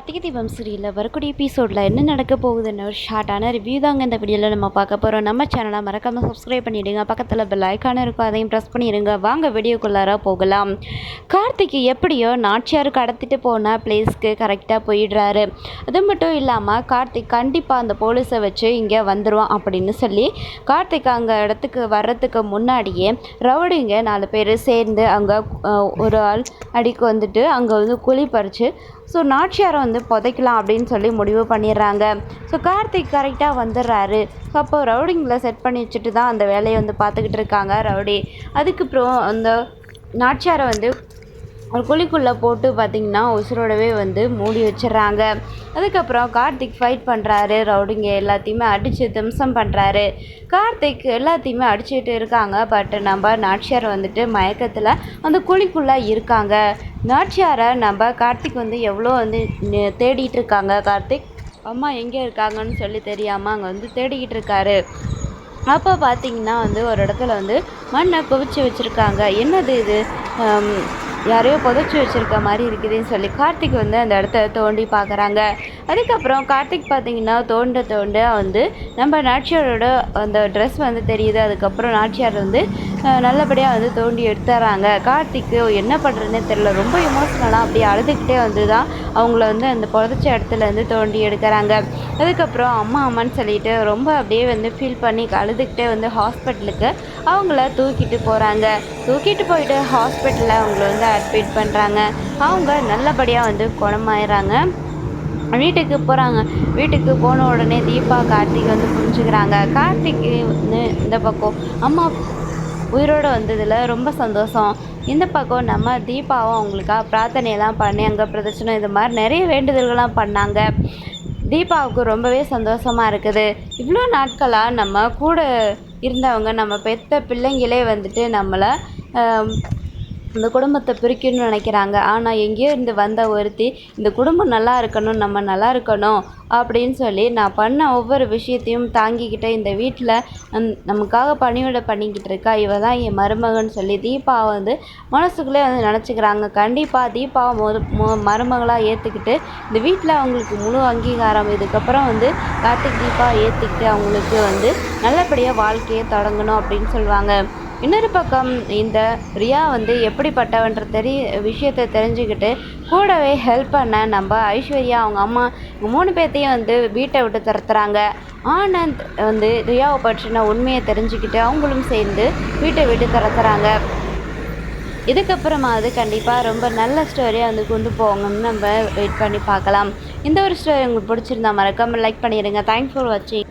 கார்த்திகை தீபம் சீரியலில் வரக்கூடிய எபிசோடில் என்ன நடக்க போகுதுன்னு ஒரு ஷார்ட்டான ரிவ்யூ தாங்க இந்த வீடியோவில் நம்ம பார்க்க போகிறோம். நம்ம சேனலை மறக்காமல் சப்ஸ்கிரைப் பண்ணிவிடுங்க. பக்கத்தில் பெல் ஐக்கான இருக்கும், அதையும் ப்ரெஸ் பண்ணிடுங்க. வாங்க வீடியோக்குள்ளார போகலாம். கார்த்திக் எப்படியோ நாச்சியார் கடத்திட்டு போன பிளேஸ்க்கு கரெக்டாக போயிடுறாரு. அது மட்டும் இல்லாமல் கார்த்திக் கண்டிப்பாக அந்த போலீஸை வச்சு இங்கே வந்துடுவான் அப்படின்னு சொல்லி கார்த்திக் அங்கே இடத்துக்கு வர்றதுக்கு முன்னாடியே ரவுடிங்க 4 பேர் சேர்ந்து அங்கே ஒரு ஆள் அடிக்கு வந்துட்டு அங்கே வந்து குழி பறித்து ஸோ நாச்சியாரை வந்து புதைக்கலாம் அப்படின்னு சொல்லி முடிவு பண்ணிடுறாங்க. ஸோ கார்த்திக் கரெக்டாக வந்துடுறாரு. ஸோ அப்போ ரவுடிங்களை செட் பண்ணி வச்சுட்டு தான் அந்த வேலையை வந்து பார்த்துக்கிட்டு இருக்காங்க ரவுடி. அதுக்கப்புறம் அந்த நாச்சியாரை வந்து ஒரு குழிக்குள்ளே போட்டு பார்த்திங்கன்னா உசுரோடவே வந்து மூடி வச்சிடுறாங்க. அதுக்கப்புறம் கார்த்திக் ஃபைட் பண்ணுறாரு. ரவுடிங்க எல்லாத்தையுமே அடித்து திம்சம் பண்ணுறாரு. கார்த்திக் எல்லாத்தையுமே அடிச்சுட்டு இருக்காங்க. பட் நம்ம நாச்சியார் வந்துட்டு மயக்கத்தில் அந்த குழிக்குள்ளே இருக்காங்க. நாச்சியாரை நம்ம கார்த்திக் வந்து எவ்வளோ வந்து தேடிட்டு இருக்காங்க. கார்த்திக் அம்மா எங்கே இருக்காங்கன்னு சொல்லி தெரியாமல் அங்கே வந்து தேடிக்கிட்டு இருக்காரு. அப்போ பார்த்திங்கன்னா வந்து ஒரு இடத்துல வந்து மண்ணை குவிச்சு வச்சுருக்காங்க. என்னது இது, யாரையோ புதைச்சி வச்சுருக்க மாதிரி இருக்குதுன்னு சொல்லி கார்த்திக் வந்து அந்த இடத்த தோண்டி பார்க்குறாங்க. அதுக்கப்புறம் கார்த்திக் பார்த்திங்கன்னா தோண்ட வந்து நம்ம நாச்சியாரோட அந்த ட்ரெஸ் வந்து தெரியுது. அதுக்கப்புறம் நாச்சியார் வந்து நல்லபடியாக வந்து தோண்டி எடுத்துறாங்க. கார்த்திக்கு என்ன பண்ணுறதுனே தெரியல, ரொம்ப எமோஷ்னலாக அப்படியே அழுதுகிட்டே வந்து தான் அவங்கள வந்து அந்த புதைச்ச இடத்துல வந்து தோண்டி எடுக்கிறாங்க. அதுக்கப்புறம் அம்மான்னு சொல்லிட்டு ரொம்ப அப்படியே வந்து ஃபீல் பண்ணி அழுதுகிட்டே வந்து ஹாஸ்பிட்டலுக்கு அவங்கள தூக்கிட்டு போகிறாங்க. தூக்கிட்டு போயிட்டு ஹாஸ்பிட்டலில் அவங்கள வந்து அட்மிட் பண்ணுறாங்க. அவங்க நல்லபடியாக வந்து குணமாயிடுறாங்க. வீட்டுக்கு போகிறாங்க. வீட்டுக்கு போன உடனே தீபா கார்த்திக் வந்து புரிஞ்சுக்கிறாங்க. கார்த்திக் வந்து இந்த பக்கம் அம்மா உயிரோடு வந்ததில் ரொம்ப சந்தோஷம். இந்த பக்கம் நம்ம தீபாவும் அவங்களுக்காக பிரார்த்தனையெல்லாம் பண்ணி அங்கே பிரதட்சணை இது மாதிரி நிறைய வேண்டுதல்கள்லாம் பண்ணாங்க. தீபாவுக்கு ரொம்பவே சந்தோஷமாக இருக்குது. இவ்வளோ நாட்களாக நம்ம கூட இருந்தவங்க, நம்ம பெத்த பிள்ளைங்களே வந்துட்டு நம்மளை இந்த குடும்பத்தை பிரிக்கணும்னு நினைக்கிறாங்க. ஆனால் எங்கேயோ இருந்து வந்த ஒருத்தி இந்த குடும்பம் நல்லா இருக்கணும், நம்ம நல்லா இருக்கணும் அப்படின்னு சொல்லி நான் பண்ண ஒவ்வொரு விஷயத்தையும் தாங்கிக்கிட்ட இந்த வீட்டில் நமக்காக பணிவிடை பண்ணிக்கிட்டு இருக்கா, இவ தான் என் மருமகன்னு சொல்லி தீபாவை வந்து மனசுக்குள்ளே வந்து நினச்சிக்கிறாங்க. கண்டிப்பாக தீபாவை மருமகளாக ஏற்றுக்கிட்டு இந்த வீட்டில் அவங்களுக்கு முழு அங்கீகாரம். இதுக்கப்புறம் வந்து கார்த்திக் தீபா ஏற்றுக்கிட்டு அவங்களுக்கு வந்து நல்லபடியாக வாழ்க்கையை தொடங்கணும் அப்படின்னு சொல்லுவாங்க. இன்னொரு பக்கம் இந்த ரியா வந்து எப்படிப்பட்டவன்ற விஷயத்தை தெரிஞ்சுக்கிட்டு கூடவே ஹெல்ப் பண்ண நம்ம ஐஸ்வர்யா அவங்க அம்மா 3 பேர்த்தையும் வந்து வீட்டை விட்டு துரத்துறாங்க. ஆனந்த் வந்து ரியாவை பற்றின உண்மையை தெரிஞ்சுக்கிட்டு அவங்களும் சேர்ந்து வீட்டை விட்டு துரத்துறாங்க. இதுக்கப்புறமா அது கண்டிப்பாக ரொம்ப நல்ல ஸ்டோரியாக வந்து கொண்டு போவாங்கன்னு நம்ம வெயிட் பண்ணி பார்க்கலாம். இந்த ஒரு ஸ்டோரி உங்களுக்கு பிடிச்சிருந்தா மறக்காமல் லைக் பண்ணிடுங்க. தேங்க்ஸ் ஃபார் வாட்சிங்.